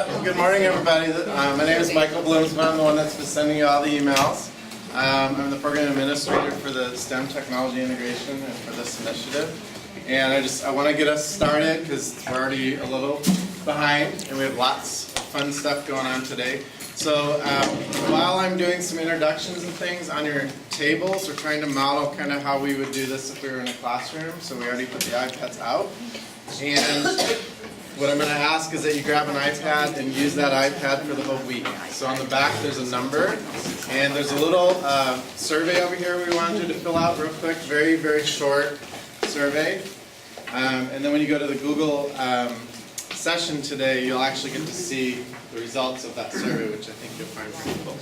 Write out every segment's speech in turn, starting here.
Good morning, everybody. My name is Michael Bloemsma. I'm the one that's been sending you all the emails. I'm the program administrator for the STEM technology integration and for this initiative. And I want to get us started because we're already a little behind and we have lots of fun stuff going on today. So while I'm doing some introductions and things on your tables, we're trying to model kind of how we would do this if we were in a classroom. So we already put the iPads out. And what I'm going to ask is that you grab an iPad and use that iPad for the whole week. So on the back there's a number, and there's a little survey over here we want you to fill out real quick, very, very short survey. And then when you go to the Google session today, you'll actually get to see the results of that survey, which I think you'll find pretty cool.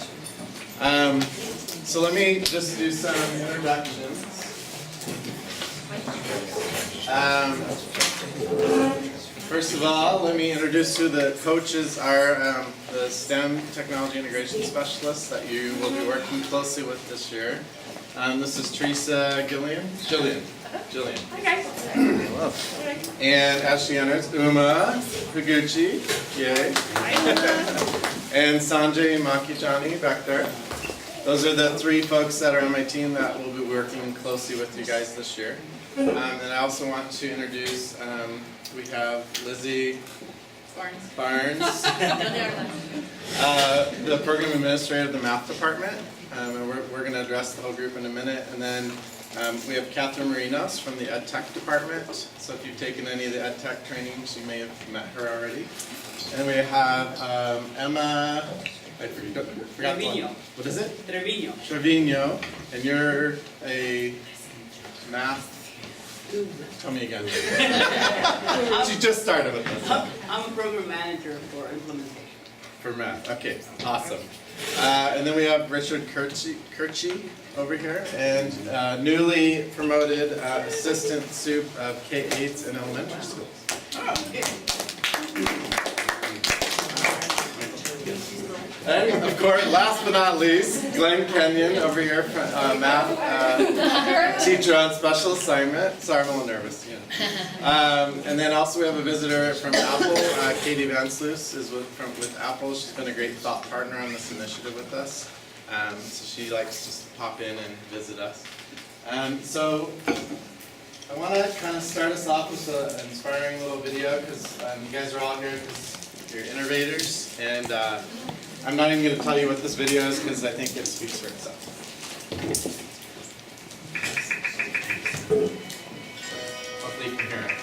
So let me just do some introductions. First of all, let me introduce who the coaches are, the STEM technology integration specialists that you will be working closely with this year. This is Teresa Jillian. Hi guys. Hello. And Ashley Enners, Uma Higuchi, yay. And Sanjay Makijani back there. Those are the three folks that are on my team that will be working closely with you guys this year. And I also want to introduce, we have Lizzie Barnes, the program administrator of the math department. And we're going to address the whole group in a minute. And then we have Catherine Marinos from the Ed Tech department. So if you've taken any of the Ed Tech trainings, you may have met her already. And we have Emma, I forgot the one. What is it? Trevino. And you're a math. Tell me again. She just started with this. I'm a program manager for implementation. For math. Okay, awesome. And then we have Richard Kirchie over here, and newly promoted assistant soup of K-8s in elementary schools. And of course, last but not least, Glenn Kenyon over here, math teacher on special assignment. Sorry, I'm a little nervous. And then also we have a visitor from Apple, Katie Van Sluis is with Apple. She's been a great thought partner on this initiative with us. So she likes just to pop in and visit us. So I want to kind of start us off with an inspiring little video because you guys are all here because you're innovators, and I'm not even going to tell you what this video is because I think it speaks for itself. Hopefully you can hear it.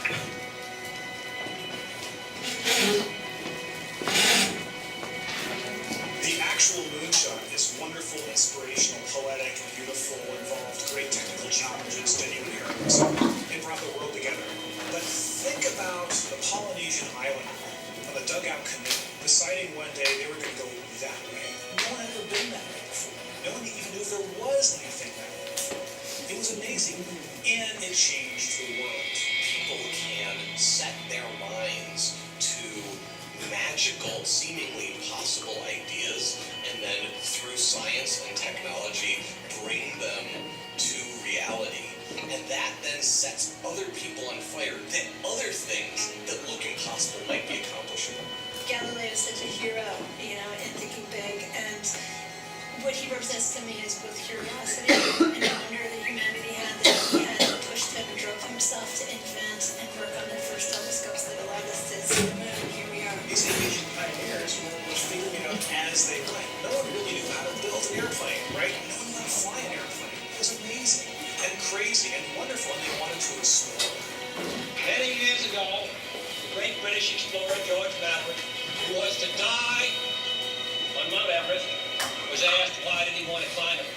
The actual moonshot is wonderful, inspirational, poetic, beautiful, involved great technical challenges, genuine heroes. It brought the world together. But think about the Polynesian islander on the dugout canoe, deciding one day they were going to go that way. No one had ever been that way before. No one even knew if there was anything that way before. It was amazing, and it changed the world. People can set their minds to magical, seemingly impossible ideas, and then through science and technology, bring them to reality. And that then sets other people on fire, that other things that look impossible might be accomplishable. Galileo is such a hero, in thinking big, and what he represents to me is both curiosity and the wonder that humanity had, that he had pushed him and drove himself to invent and work on the first telescopes that allowed us to see the moon, and here we are. These aviation pioneers were figuring it out as they went. No one really knew how to build an airplane, right? No one knew how to fly an airplane. It was amazing and crazy and wonderful, and they wanted to explore. Many years ago, the great British explorer George Maverick, who was to die on Mount Everest, was asked why did he want to climb it.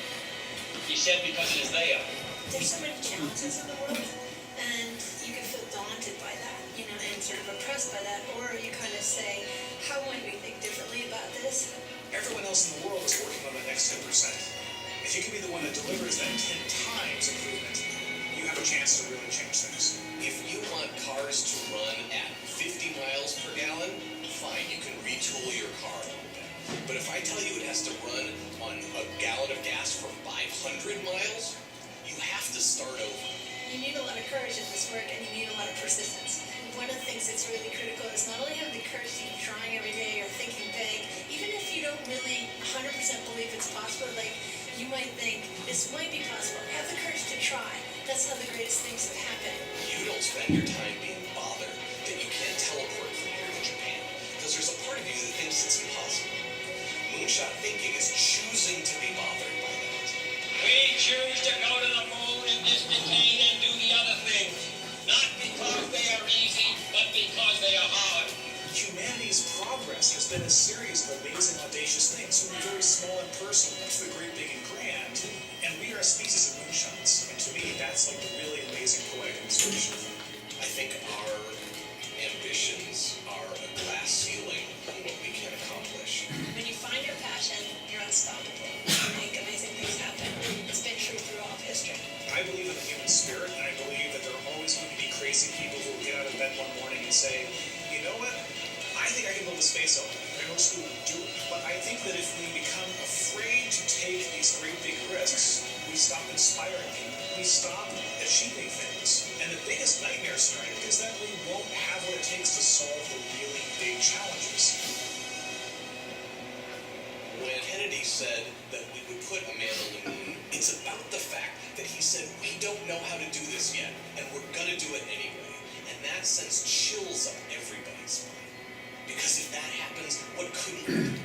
He said because it is there. There's so many challenges in the world, and you can feel daunted by that, and sort of oppressed by that, or you kind of say, how might we think differently about this? Everyone else in the world is working on the next 10%. If you can be the one that delivers that 10 times improvement, you have a chance to really change things. If you want cars to run at 50 miles per gallon, fine, you can retool your car a little bit. But if I tell you it has to run on a gallon of gas for 500 miles, you have to start over. You need a lot of courage in this work, and you need a lot of persistence. One of the things that's really critical is not only have the courage to keep trying every day or really 100% believe it's possible. Like, you might think, this might be possible. Have the courage to try. That's how the greatest things have happened. You don't spend your time being bothered that you can't teleport from here to Japan, because there's a part of you that thinks it's impossible. Moonshot thinking is choosing to be bothered by that. We choose to go to the moon and discontain and do the other things. Not because they are easy, but because they are hard. Humanity's progress has been a series of amazing, audacious things, from the very small and personal up to the great, big, and grand. And we are a species of moonshots. And to me, that's like the really amazing poetic inspiration. I think our ambitions are a glass ceiling on what we can accomplish. When you find your passion, you're unstoppable. You make amazing things happen. It's been true through all of history. I believe in the human spirit, and I believe that there are always going to be crazy people who will get out of bed one morning and say, you know what, I think I can build a space elevator. I know school would do it. But I think that if we become afraid to take these great big risks, we stop inspiring people. We stop achieving things. And the biggest nightmare scenario is that we won't have what it takes to solve the really big challenges. When Kennedy said that we would put a man on the moon, it's about the fact that he said, we don't know how to do this yet, and we're gonna do it anyway. And that sends chills up everybody's spine. Because if that happens, what couldn't we do?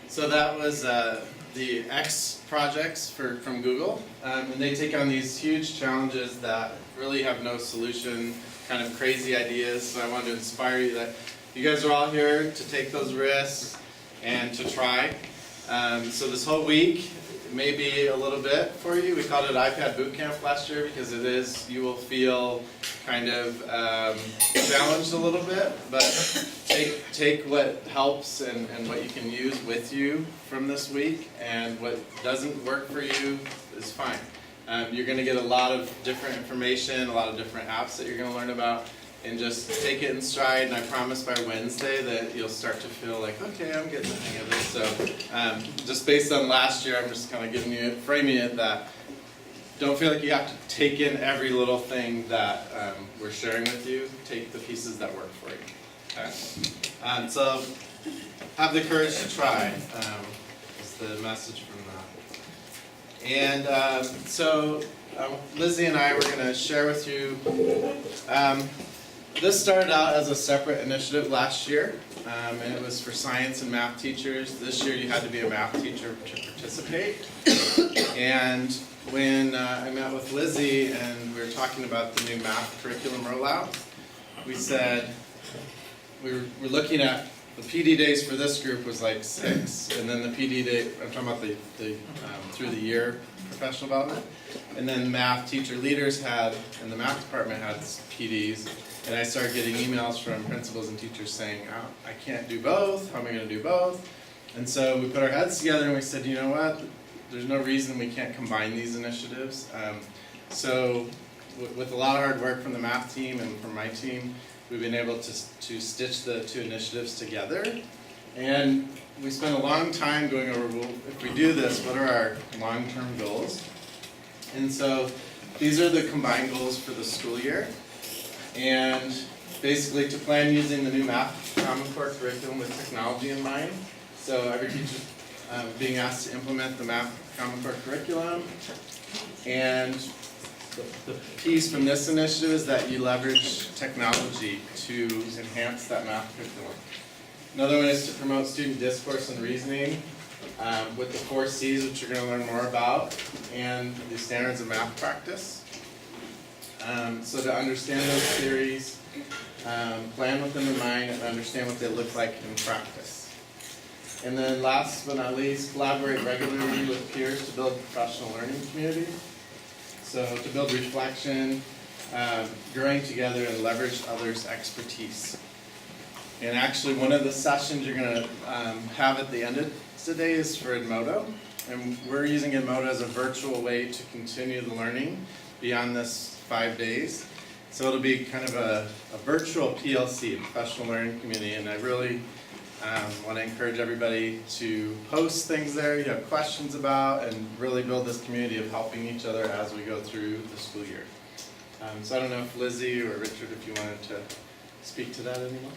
So that was the X projects from Google, and they take on these huge challenges that really have no solution, kind of crazy ideas. So I wanted to inspire you that you guys are all here to take those risks and to try. So this whole week may be a little bit for you. We called it iPad Boot Camp last year because it is, you will feel kind of challenged a little bit, but take what helps and what you can use with you from this week, and what doesn't work for you is fine. You're going to get a lot of different information, a lot of different apps that you're going to learn about, and just take it in stride, and I promise by Wednesday that you'll start to feel like, okay, I'm getting the hang of this. So just based on last year, I'm just kind of framing it that don't feel like you have to take in every little thing that we're sharing with you. Take the pieces that work for you. Okay? So have the courage to try is the message from that. And so Lizzie and I were going to share with you, this started out as a separate initiative last year, and it was for science and math teachers. This year you had to be a math teacher to participate. And when I met with Lizzie and we were talking about the new math curriculum rollout, we said we were looking at the PD days for this group was like 6, and then the PD day, I'm talking about the through the year professional development, and then math teacher leaders had, and the math department had PDs, and I started getting emails from principals and teachers saying, oh, I can't do both, how am I going to do both? And so we put our heads together and we said, you know what, there's no reason we can't combine these initiatives. So with a lot of hard work from the math team and from my team, we've been able to stitch the two initiatives together. And we spent a long time going over, well, if we do this, what are our long-term goals? And so these are the combined goals for the school year. And basically to plan using the new math Common Core curriculum with technology in mind. So every teacher being asked to implement the math Common Core curriculum. And the piece from this initiative is that you leverage technology to enhance that math curriculum. Another one is to promote student discourse and reasoning with the 4 C's, which you're going to learn more about, and the standards of math practice. So to understand those theories, plan with them in mind, and understand what they look like in practice. And then last but not least, collaborate regularly with peers to build a professional learning community. So to build reflection, growing together, and leverage others' expertise. And actually one of the sessions you're going to have at the end of today is for Edmodo. And we're using Edmodo as a virtual way to continue the learning beyond this 5 days. So it'll be kind of a virtual PLC, professional learning community, and I really want to encourage everybody to post things there you have questions about, and really build this community of helping each other as we go through the school year. So I don't know if Lizzie or Richard, if you wanted to speak to that anymore.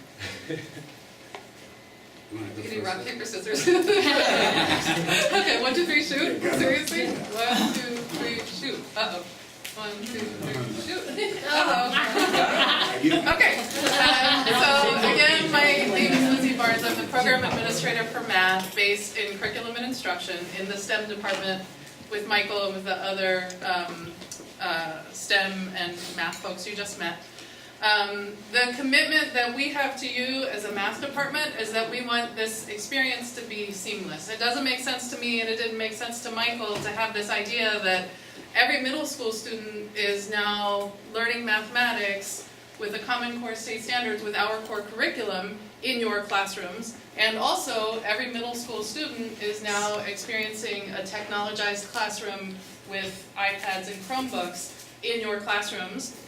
You can do rock, paper, scissors. Okay, 1, 2, 3, shoot. Seriously? 1, 2, 3, shoot. Uh-oh. 1, 2, 3, shoot. Uh-oh. Okay. So again, my name is Lizzie Barnes. I'm the program administrator for math based in curriculum and instruction in the STEM department with Michael and with the other STEM and math folks you just met. The commitment that we have to you as a math department is that we want this experience to be seamless. It doesn't make sense to me, and it didn't make sense to Michael, to have this idea that every middle school student is now learning mathematics with the Common Core State Standards with our core curriculum in your classrooms, and also every middle school student is now experiencing a technologized classroom with iPads and Chromebooks in your classrooms,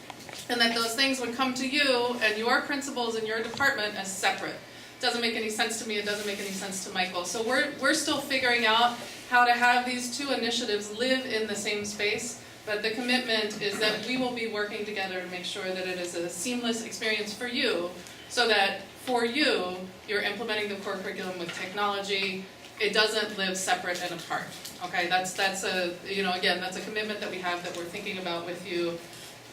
and that those things would come to you and your principals in your department as separate. It doesn't make any sense to me, it doesn't make any sense to Michael. So we're still figuring out how to have these two initiatives live in the same space, but the commitment is that we will be working together to make sure that it is a seamless experience for you, so that for you, you're implementing the core curriculum with technology. It doesn't live separate and apart. Okay, that's a, again, that's a commitment that we have that we're thinking about with you.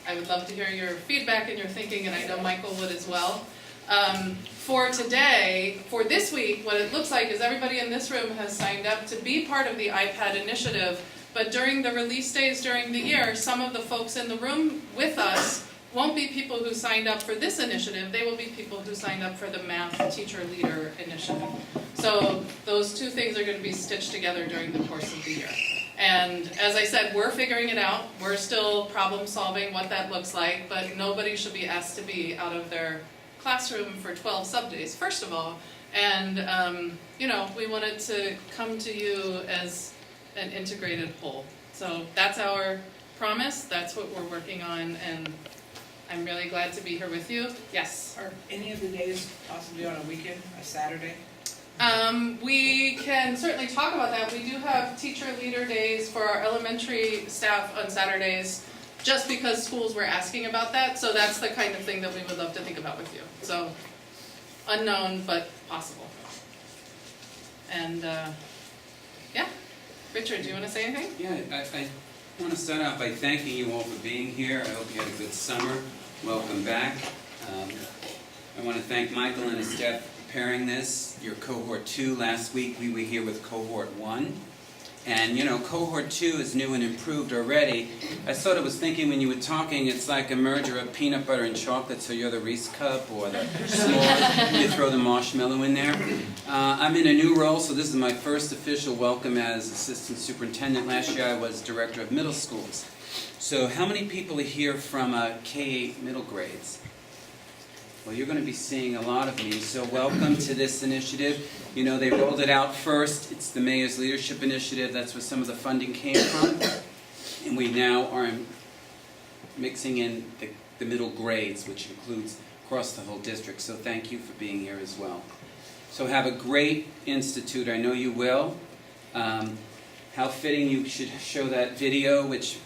I would love to hear your feedback and your thinking, and I know Michael would as well. For today, for this week, what it looks like is everybody in this room has signed up to be part of the iPad initiative, but during the release days during the year, some of the folks in the room with us won't be people who signed up for this initiative, they will be people who signed up for the Math Teacher Leader initiative. So those two things are going to be stitched together during the course of the year. And as I said, we're figuring it out. We're still problem solving what that looks like, but nobody should be asked to be out of their classroom for 12 sub-days, first of all. And, we wanted to come to you as an integrated whole. So that's our promise, that's what we're working on, and I'm really glad to be here with you. Yes? Are any of the days possibly on a weekend, a Saturday? We can certainly talk about that. We do have teacher leader days for our elementary staff on Saturdays, just because schools were asking about that, so that's the kind of thing that we would love to think about with you. So, unknown, but possible. And, Richard, do you want to say anything? Yeah, I want to start out by thanking you all for being here. I hope you had a good summer. Welcome back. I want to thank Michael and his staff for preparing this. Your Cohort 2, last week we were here with Cohort 1. And Cohort 2 is new and improved already. I sort of was thinking when you were talking, it's like a merger of peanut butter and chocolate, so you're the Reese cup or the s'more, you throw the marshmallow in there. I'm in a new role, so this is my first official welcome as assistant superintendent. Last year I was director of middle schools. So how many people are here from K-8 middle grades? Well, you're going to be seeing a lot of me, so welcome to this initiative. They rolled it out first. It's the Mayor's Leadership Initiative. That's where some of the funding came from. And we now are mixing in the middle grades, which includes across the whole district. So thank you for being here as well. So have a great institute. I know you will. How fitting you should show that video, which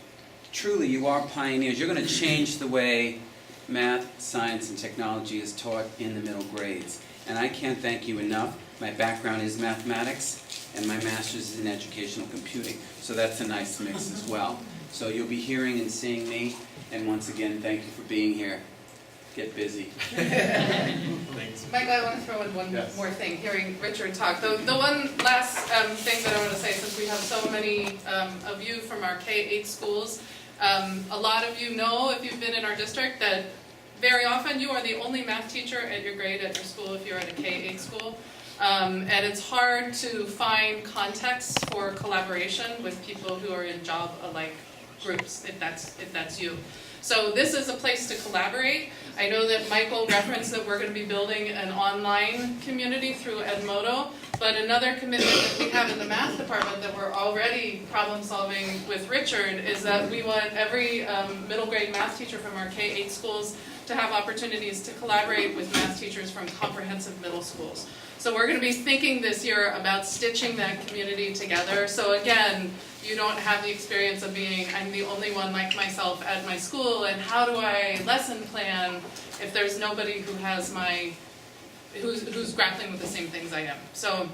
truly you are pioneers. You're going to change the way math, science, and technology is taught in the middle grades. And I can't thank you enough. My background is mathematics, and my master's is in educational computing. So that's a nice mix as well. So you'll be hearing and seeing me. And once again, thank you for being here. Get busy. Thanks. Michael, I want to throw in one more thing, hearing Richard talk. The one last thing that I want to say, since we have so many of you from our K-8 schools, a lot of you know, if you've been in our district, that very often you are the only math teacher at your grade at your school if you're at a K-8 school. And it's hard to find contexts for collaboration with people who are in job-alike groups, if that's you. So this is a place to collaborate. I know that Michael referenced that we're going to be building an online community through Edmodo, but another commitment that we have in the math department that we're already problem solving with Richard is that we want every middle grade math teacher from our K-8 schools to have opportunities to collaborate with math teachers from comprehensive middle schools. So we're going to be thinking this year about stitching that community together. So again, you don't have the experience of being, I'm the only one like myself at my school, and how do I lesson plan if there's nobody who has my who's grappling with the same things I am. So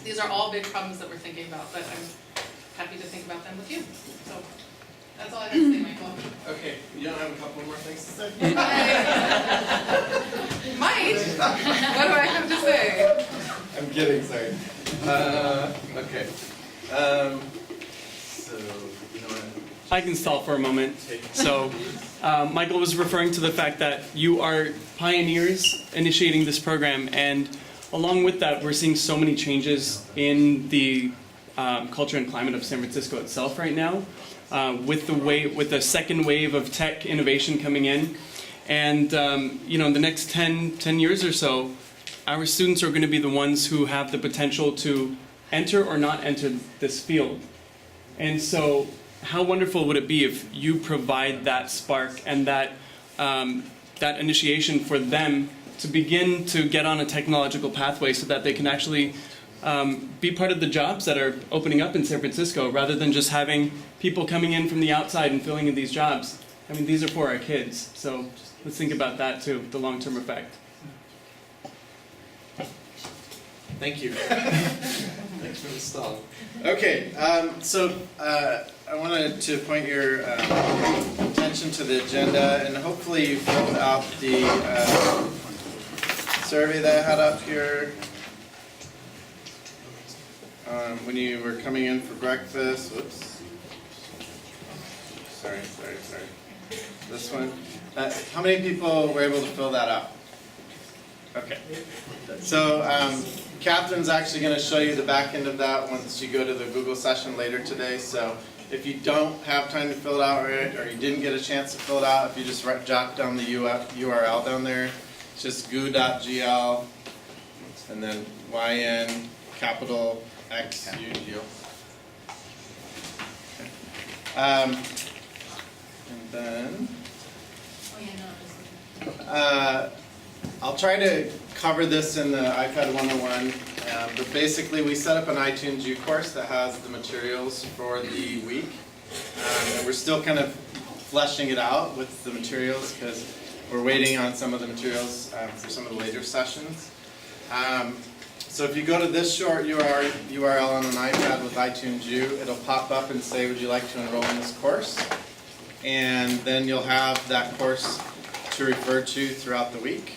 these are all big problems that we're thinking about, but I'm happy to think about them with you. So that's all I have to say, Michael. Okay, you don't have a couple more things to say? Might. What do I have to say? I'm kidding, sorry. Okay. So, you know what? I can stall for a moment. So, Michael was referring to the fact that you are pioneers initiating this program, and along with that, we're seeing so many changes in the culture and climate of San Francisco itself right now, with the second wave of tech innovation coming in, and in the next 10 years or so, our students are going to be the ones who have the potential to enter or not enter this field, and so. How wonderful would it be if you provide that spark and that initiation for them to begin to get on a technological pathway so that they can actually be part of the jobs that are opening up in San Francisco, rather than just having people coming in from the outside and filling in these jobs. I mean, these are for our kids, so let's think about that too, the long-term effect. Thank you. Thanks for the stall. Okay, I wanted to point your attention to the agenda, and hopefully you filled out the survey that I had up here when you were coming in for breakfast. Whoops. Sorry. This one. How many people were able to fill that out? Okay. So Catherine's actually going to show you the back end of that once you go to the Google session later today. So if you don't have time to fill it out right, or you didn't get a chance to fill it out, if you just jot down the URL down there, it's just goo.gl and then YN capital XUGO. And then I'll try to cover this in the iPad 101, but basically we set up an iTunes U course that has the materials for the week, and we're still kind of fleshing it out with the materials because we're waiting on some of the materials for some of the later sessions. So if you go to this short URL on an iPad with iTunes U, it'll pop up and say, would you like to enroll in this course? And then you'll have that course to refer to throughout the week.